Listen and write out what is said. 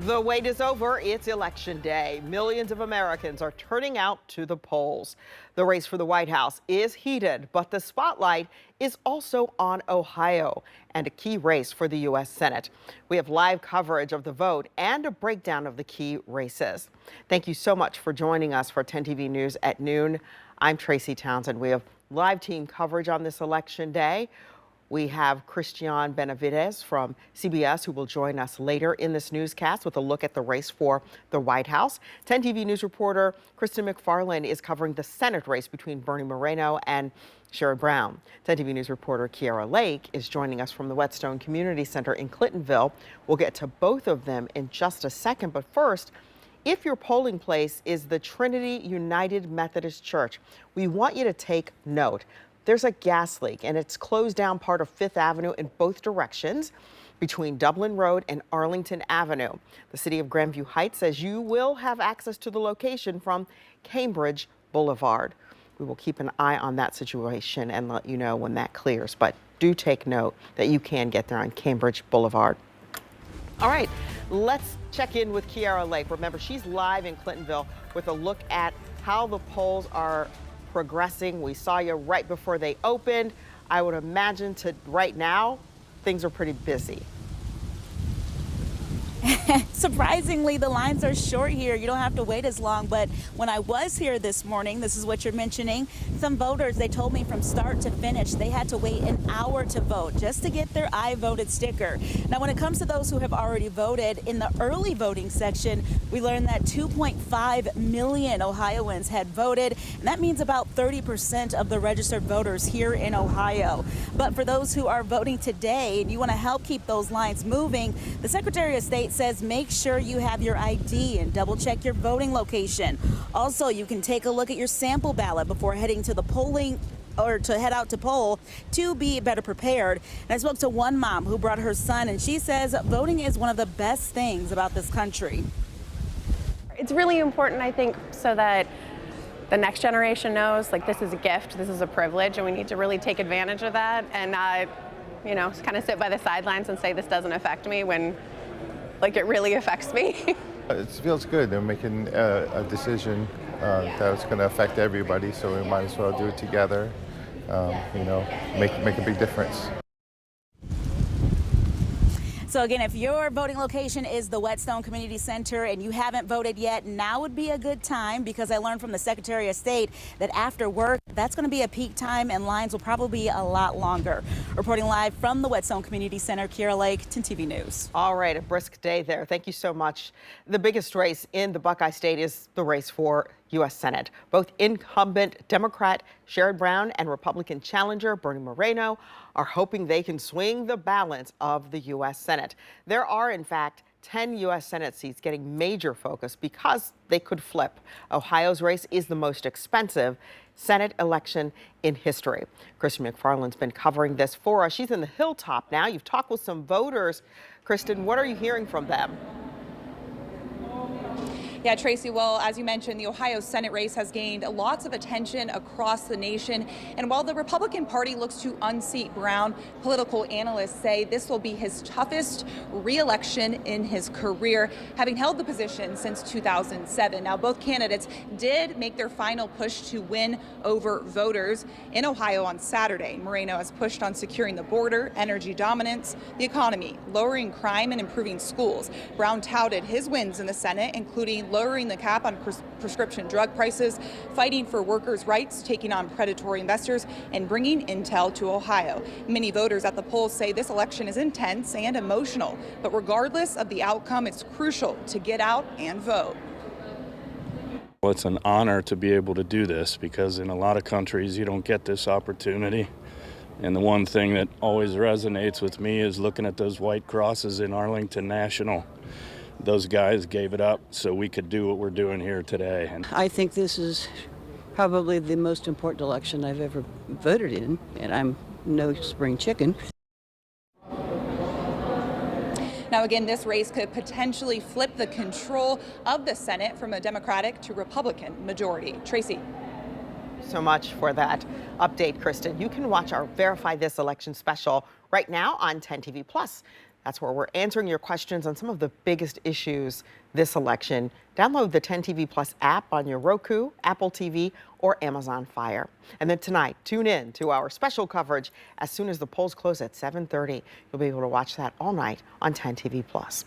The wait is over. It's election day. Millions of Americans are turning out to the polls. The race for the White House is heated, but the spotlight is also on Ohio and a key race for the U.S. Senate. We have live coverage of the vote and a breakdown of the key races. Thank you so much for joining us for 10 TV News at noon. I'm Tracy Townsend. We have live team coverage on this election day. We have Christian Benavides from CBS who will join us later in this newscast with a look at the race for the White House. 10 TV News reporter Kristen McFarland is covering the Senate race between Bernie Moreno and Sherrod Brown. 10 TV News reporter Kiara Lake is joining us from the Whetstone Community Center in Clintonville. We'll get to both of them in just a second, but first, if your polling place is the Trinity United Methodist Church, we want you to take note. There's a gas leak and it's closed down part of 5th Avenue in both directions between Dublin Road and Arlington Avenue. The city of Grandview Heights says you will have access to the location from Cambridge Boulevard. We will keep an eye on that situation and let you know when that clears, but do take note that you can get there on Cambridge Boulevard. All right, let's check in with Kiara Lake. Remember, she's live in Clintonville with a look at how the polls are progressing. We saw you right before they opened. I would imagine to right now, things are pretty busy. Surprisingly, the lines are short here. You don't have to wait as long. But when I was here this morning, this is what you're mentioning. Some voters, they told me from start to finish, they had to wait an hour to vote just to get their I voted sticker. Now, when it comes to those who have already voted, in the early voting section, we learned that 2.5 million Ohioans had voted. And that means about 30% of the registered voters here in Ohio. But for those who are voting today and you want to help keep those lines moving, the Secretary of State says make sure you have your ID and double check your voting location. Also, you can take a look at your sample ballot before heading to the polling or to head out to poll to be better prepared. And I spoke to one mom who brought her son, and she says voting is one of the best things about this country. It's really important, I think, so that the next generation knows, like, this is a gift, this is a privilege, and we need to really take advantage of that and not, you know, kind of sit by the sidelines and say this doesn't affect me when, like, it really affects me. It feels good. They're making a decision that's going to affect everybody, so we might as well do it together, you know, make a big difference. So again, if your voting location is the Whetstone Community Center and you haven't voted yet, now would be a good time, because I learned from the Secretary of State that after work, that's going to be a peak time and lines will probably be a lot longer. Reporting live from the Whetstone Community Center, Kiara Lake, 10 TV News. All right, a brisk day there. Thank you so much. The biggest race in the Buckeye State is the race for U.S. Senate. Both incumbent Democrat Sherrod Brown and Republican challenger Bernie Moreno are hoping they can swing the balance of the U.S. Senate. There are, in fact, 10 U.S. Senate seats getting major focus because they could flip. Ohio's race is the most expensive Senate election in history. Kristen McFarland's been covering this for us. She's in the Hilltop now. You've talked with some voters. Kristen, what are you hearing from them? Yeah, Tracy, well, as you mentioned, the Ohio Senate race has gained lots of attention across the nation. And while the Republican Party looks to unseat Brown, political analysts say this will be his toughest re-election in his career, having held the position since 2007. Now, both candidates did make their final push to win over voters in Ohio on Saturday. Moreno has pushed on securing the border, energy dominance, the economy, lowering crime, and improving schools. Brown touted his wins in the Senate, including lowering the cap on prescription drug prices, fighting for workers' rights, taking on predatory investors, and bringing intel to Ohio. Many voters at the polls say this election is intense and emotional, but regardless of the outcome, it's crucial to get out and vote. Well, it's an honor to be able to do this, because in a lot of countries you don't get this opportunity. And the one thing that always resonates with me is looking at those white crosses in Arlington National. Those guys gave it up so we could do what we're doing here today. I think this is probably the most important election I've ever voted in, and I'm no spring chicken. Now, again, this race could potentially flip the control of the Senate from a Democratic to Republican majority. Tracy. So much for that update, Kristen. You can watch our Verify This election special right now on 10 TV Plus. That's where we're answering your questions on some of the biggest issues this election. Download the 10 TV Plus app on your Roku, Apple TV, or Amazon Fire. And then tonight, tune in to our special coverage as soon as the polls close at 7:30. You'll be able to watch that all night on 10 TV Plus.